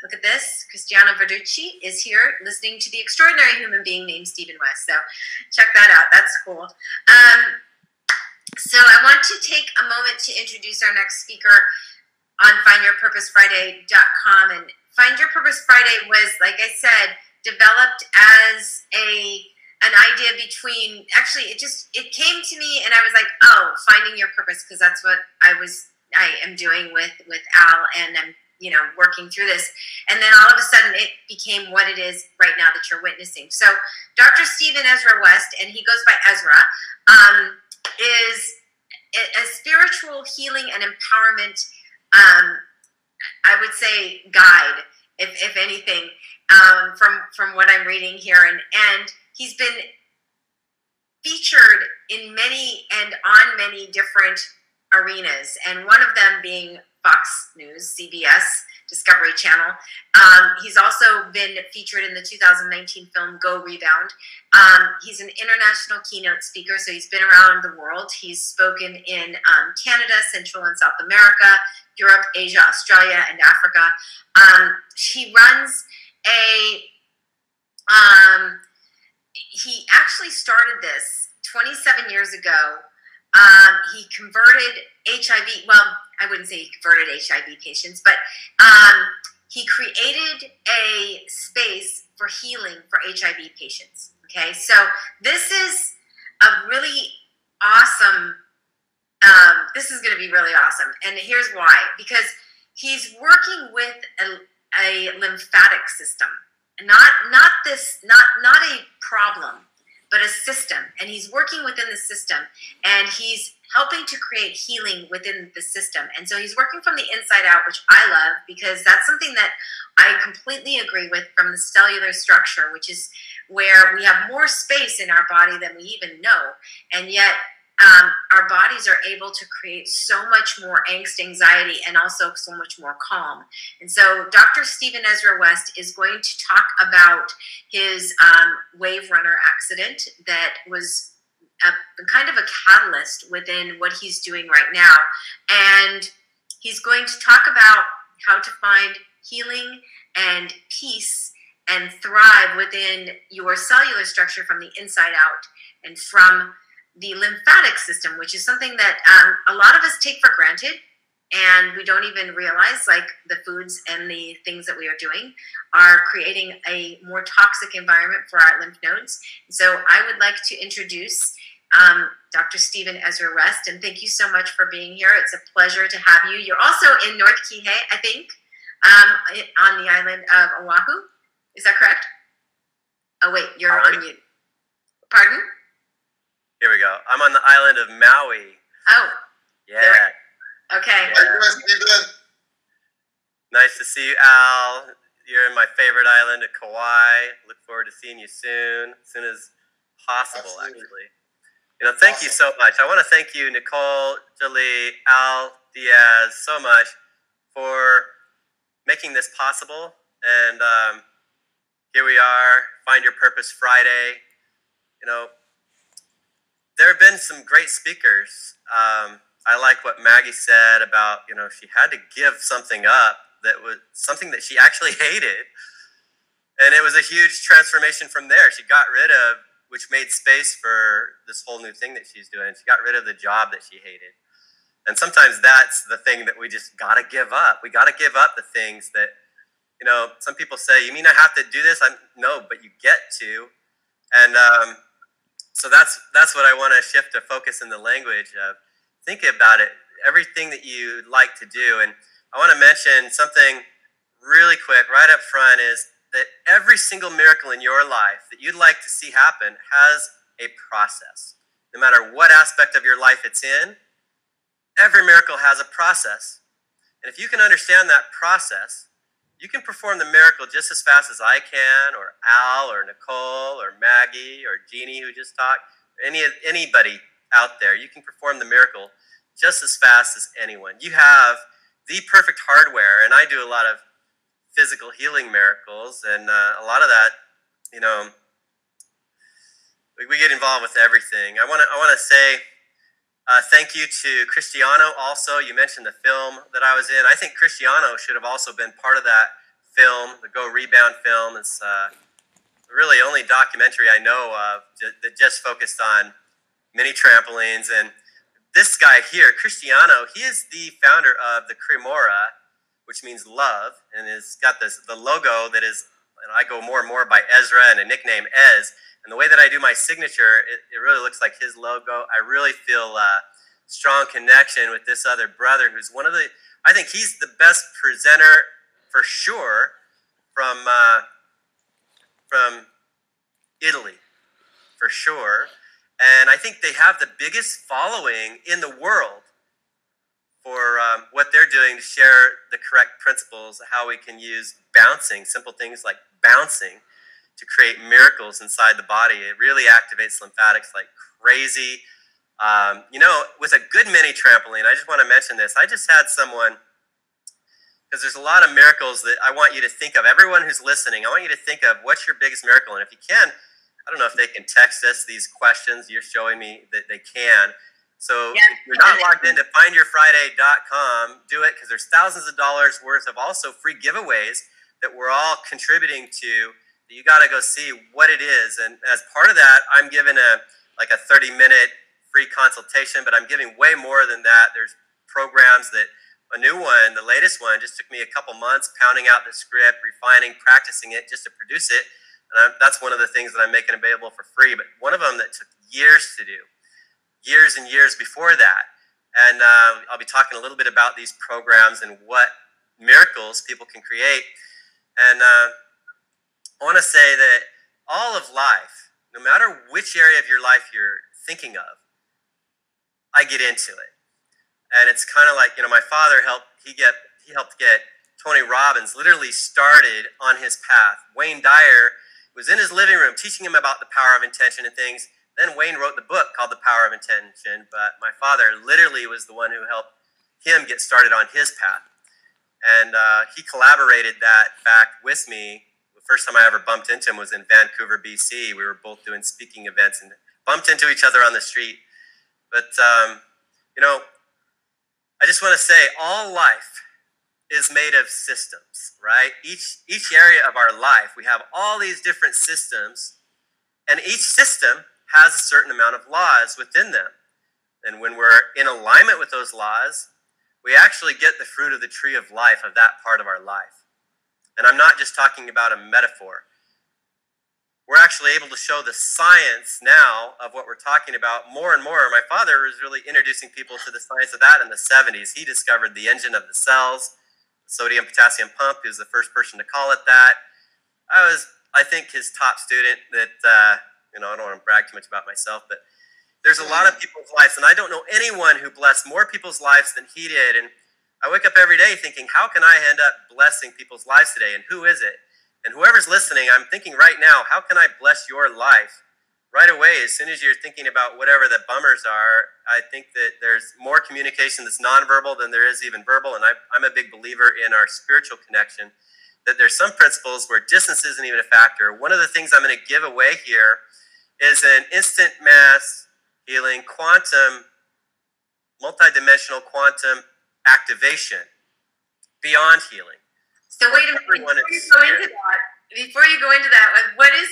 Look at this. Cristiano Verducci is here listening to the extraordinary human being named Stephen West. So check that out. That's cool. So I want to take a moment to introduce our next speaker on findyourpurposefriday.com. And Find Your Purpose Friday was, like I said, developed as an idea between, actually it came to me and I was like, oh, finding your purpose, because that's what I am doing with Al, and I'm working through this. And then all of a sudden it became what it is right now that you're witnessing. So Dr. Stephen Ezra West, and he goes by Ezra, is a spiritual healing and empowerment, I would say, guide, if anything, from what I'm reading here. And he's been featured in many and on many different arenas, and one of them being Fox News, CBS, Discovery Channel. He's also been featured in the 2019 film Go Rebound. He's an international keynote speaker, so he's been around the world. He's spoken in Canada, Central and South America, Europe, Asia, Australia, and Africa. He runs he actually started this 27 years ago. He converted HIV, well, I wouldn't say he converted HIV patients, but he created a space for healing for HIV patients. Okay, so this is a really awesome, this is going to be really awesome. And here's why. Because he's working with a lymphatic system. Not a problem, but a system. And he's working within the system, and he's helping to create healing within the system. And so he's working from the inside out, which I love, because that's something that I completely agree with, from the cellular structure, which is where we have more space in our body than we even know. And yet our bodies are able to create so much more angst, anxiety, and also so much more calm. And so Dr. Stephen Ezra West is going to talk about his Wave Runner accident that was kind of a catalyst within what he's doing right now. And he's going to talk about how to find healing and peace and thrive within your cellular structure from the inside out, and from the lymphatic system, which is something that a lot of us take for granted, and we don't even realize, like the foods and the things that we are doing are creating a more toxic environment for our lymph nodes. So I would like to introduce Dr. Stephen Ezra West, and thank you so much for being here. It's a pleasure to have you. You're also in North Kihei, I think, on the island of Oahu. Is that correct? Oh, wait, you're on mute. Pardon? Here we go. I'm on the island of Maui. Oh. Yeah. Okay. Nice to see you, Al. You're in my favorite island of Kauai. Look forward to seeing you soon as possible, Absolutely. actually. Thank you so much. I want to thank you, Nicole, Jolie, Al, Diaz, so much for making this possible. And here we are, Find Your Purpose Friday. There have been some great speakers. I like what Maggie said about, she had to give something up that was something that she actually hated. And it was a huge transformation from there. She got rid of, which made space for this whole new thing that she's doing. She got rid of the job that she hated. And sometimes that's the thing that we just got to give up. We got to give up the things that, some people say, you mean I have to do this? No, but you get to. And so that's what I want to shift to focus in the language of. Think about it, everything that you'd like to do. And I want to mention something really quick right up front, is that every single miracle in your life that you'd like to see happen has a process. No matter what aspect of your life it's in, every miracle has a process. And if you can understand that process, you can perform the miracle just as fast as I can, or Al, or Nicole, or Maggie, or Jeannie, who just talked, or anybody out there. You can perform the miracle just as fast as anyone. You have the perfect hardware, and I do a lot of physical healing miracles, and a lot of that, we get involved with everything. I want to say thank you to Cristiano also. You mentioned the film that I was in. I think Cristiano should have also been part of that film, the Go Rebound film. It's really only documentary I know of that just focused on mini trampolines. And this guy here, Cristiano, he is the founder of the Cremora, which means love, and it's got the logo that is, and I go more and more by Ezra and a nickname Ez. And the way that I do my signature, it really looks like his logo. I really feel a strong connection with this other brother who's one of the, I think he's the best presenter for sure from Italy, for sure. And I think they have the biggest following in the world for what they're doing to share the correct principles, how we can use bouncing, simple things like bouncing, to create miracles inside the body. It really activates lymphatics like crazy. With a good mini trampoline, I just want to mention this. I just had someone, because there's a lot of miracles that I want you to think of. Everyone who's listening, I want you to think of what's your biggest miracle. And if you can, I don't know if they can text us these questions. You're showing me that they can. So if you're not logged into findyourfriday.com, do it, because there's thousands of dollars worth of also free giveaways that we're all contributing to. You got to go see what it is. And as part of that, I'm giving a 30-minute free consultation, but I'm giving way more than that. There's programs that, a new one, the latest one, just took me a couple months pounding out the script, refining, practicing it just to produce it. And that's one of the things that I'm making available for free. But one of them that took years to do, years and years before that. And I'll be talking a little bit about these programs and what miracles people can create. And I want to say that all of life, no matter which area of your life you're thinking of, I get into it. And it's kind of like, my father helped get Tony Robbins literally started on his path. Wayne Dyer was in his living room teaching him about the power of intention and things. Then Wayne wrote the book called The Power of Intention, but my father literally was the one who helped him get started on his path. And he collaborated that fact with me. The first time I ever bumped into him was in Vancouver, BC. We were both doing speaking events and bumped into each other on the street. But, I just want to say all life is made of systems, right? Each area of our life, we have all these different systems, and each system has a certain amount of laws within them. And when we're in alignment with those laws, we actually get the fruit of the tree of life of that part of our life. And I'm not just talking about a metaphor. We're actually able to show the science now of what we're talking about more and more. My father was really introducing people to the science of that in the 70s. He discovered the engine of the cells, the sodium-potassium pump. He was the first person to call it that. I think, his top student that, I don't want to brag too much about myself, but there's a lot of people's lives, and I don't know anyone who blessed more people's lives than he did. And I wake up every day thinking, how can I end up blessing people's lives today, and who is it? And whoever's listening, I'm thinking right now, how can I bless your life? Right away, as soon as you're thinking about whatever the bummers are, I think that there's more communication that's nonverbal than there is even verbal. And I'm a big believer in our spiritual connection, that there's some principles where distance isn't even a factor. One of the things I'm going to give away here is an instant mass healing quantum, multidimensional quantum activation beyond healing. So wait a minute, before you go into that, what is,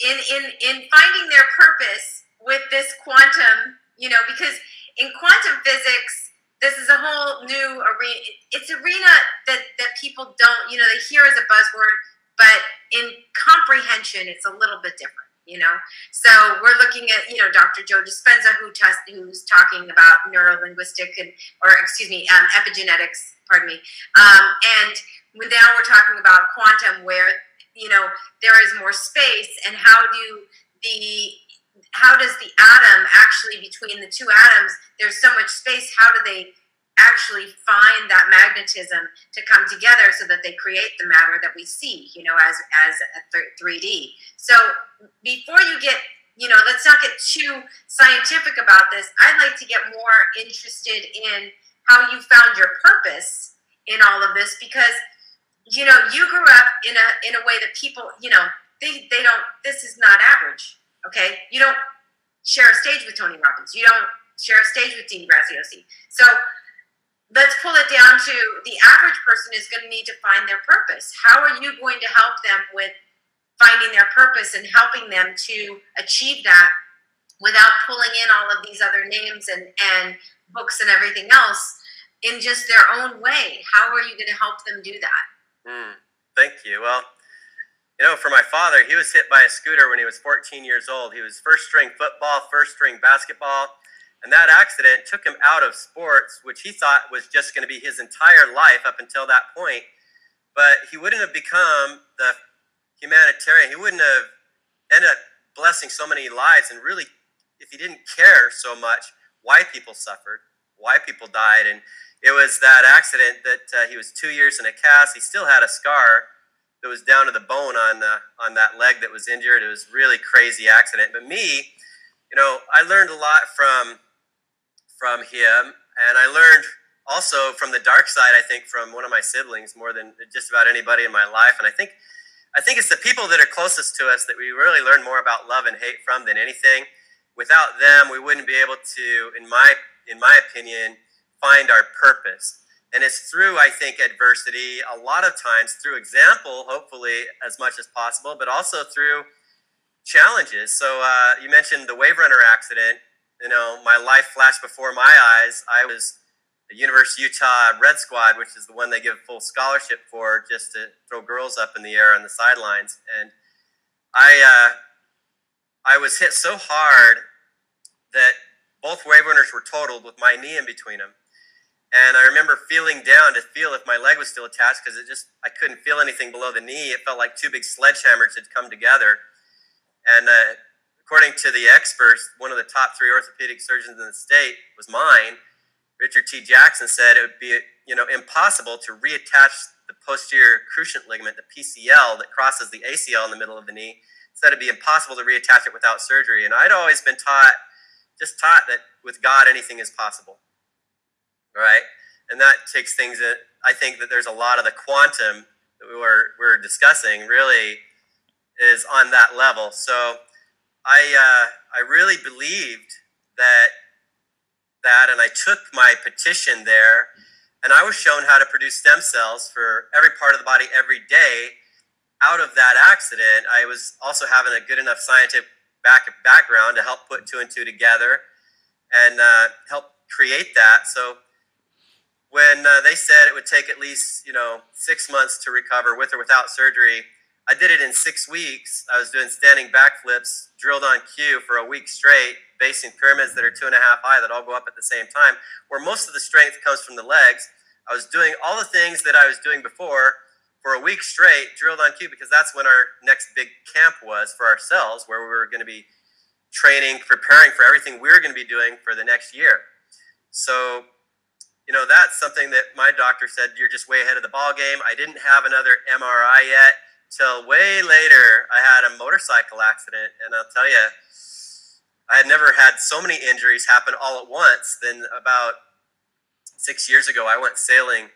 in finding their purpose with this quantum, because in quantum physics, this is a whole new arena. It's arena that people don't, they hear as a buzzword, but in comprehension, it's a little bit different. So we're looking at, Dr. Joe Dispenza, who's talking about neurolinguistic epigenetics, pardon me. And now we're talking about quantum, where, there is more space, and how does the atom actually, between the two atoms, there's so much space, how do they actually find that magnetism to come together so that they create the matter that we see, as a 3D. So before you get, let's not get too scientific about this. I'd like to get more interested in how you found your purpose in all of this, because, you grew up in a way that people, they don't, this is not average, okay? You don't share a stage with Tony Robbins. You don't share a stage with Dean Graziosi. So let's pull it down to the average person is going to need to find their purpose. How are you going to help them with finding their purpose and helping them to achieve that without pulling in all of these other names and books and everything else in just their own way? How are you going to help them do that? Thank you. Well, for my father, he was hit by a scooter when he was 14 years old. He was first string football, first string basketball, and that accident took him out of sports, which he thought was just going to be his entire life up until that point. But he wouldn't have become the humanitarian. He wouldn't have ended up blessing so many lives, and really, if he didn't care so much why people suffered, why people died. And it was that accident that he was 2 years in a cast. He still had a scar that was down to the bone on that leg that was injured. It was a really crazy accident. But me, I learned a lot from him, and I learned also from the dark side, I think, from one of my siblings more than just about anybody in my life. And I think it's the people that are closest to us that we really learn more about love and hate from than anything. Without them, we wouldn't be able to, in my opinion, find our purpose. And it's through, I think, adversity, a lot of times through example, hopefully, as much as possible, but also through challenges. So you mentioned the Wave Runner accident. My life flashed before my eyes. I was the University of Utah Red Squad, which is the one they give full scholarship for, just to throw girls up in the air on the sidelines. And I was hit so hard that both wave runners were totaled with my knee in between them. And I remember feeling down to feel if my leg was still attached, because I couldn't feel anything below the knee. It felt like two big sledgehammers had come together. And according to the experts, one of the top 3 orthopedic surgeons in the state was mine. Richard T. Jackson said it would be impossible to reattach the posterior cruciate ligament, the PCL, that crosses the ACL in the middle of the knee. Said it'd be impossible to reattach it without surgery. And I'd always been taught that with God anything is possible. Right? And that takes things that I think that there's a lot of the quantum that we're discussing really is on that level. So I really believed that, and I took my petition there, and I was shown how to produce stem cells for every part of the body every day. Out of that accident, I was also having a good enough scientific background to help put 2 and 2 together and help create that. So when they said it would take at least 6 months to recover with or without surgery, I did it in 6 weeks. I was doing standing backflips, drilled on cue for a week straight, basing pyramids that are 2.5 high that all go up at the same time, where most of the strength comes from the legs. I was doing all the things that I was doing before for a week straight, drilled on cue, because that's when our next big camp was for ourselves, where we were going to be training, preparing for everything we were going to be doing for the next year. So that's something that my doctor said, you're just way ahead of the ball game. I didn't have another MRI yet till way later. I had a motorcycle accident, and I'll tell you, I had never had so many injuries happen all at once. Then about 6 years ago, I went sailing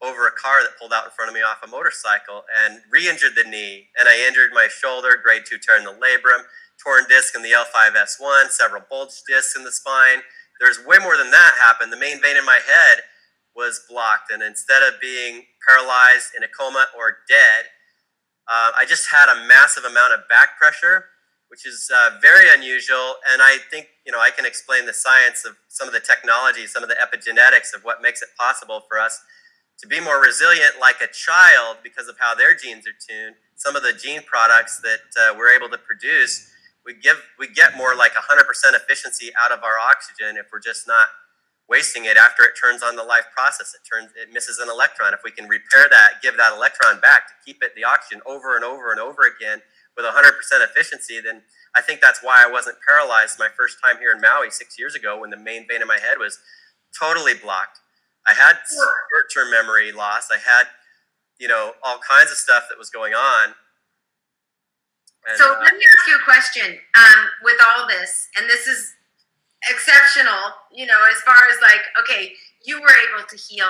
over a car that pulled out in front of me off a motorcycle and re-injured the knee. And I injured my shoulder, grade 2 tear in the labrum, torn disc in the L5S1, several bulged discs in the spine. There's way more than that happened. The main vein in my head was blocked, and instead of being paralyzed, in a coma, or dead, I just had a massive amount of back pressure, which is very unusual. And I think I can explain the science of some of the technology, some of the epigenetics of what makes it possible for us to be more resilient like a child because of how their genes are tuned. Some of the gene products that we're able to produce, we get more like 100% efficiency out of our oxygen if we're just not wasting it after it turns on the life process. It misses an electron. If we can repair that, give that electron back to keep it the oxygen over and over and over again with 100% efficiency, then I think that's why I wasn't paralyzed my first time here in Maui 6 years ago when the main vein in my head was totally blocked. I had short-term memory loss. I had, all kinds of stuff that was going on. And, so let me ask you a question with all this, and this is exceptional, as far as okay, you were able to heal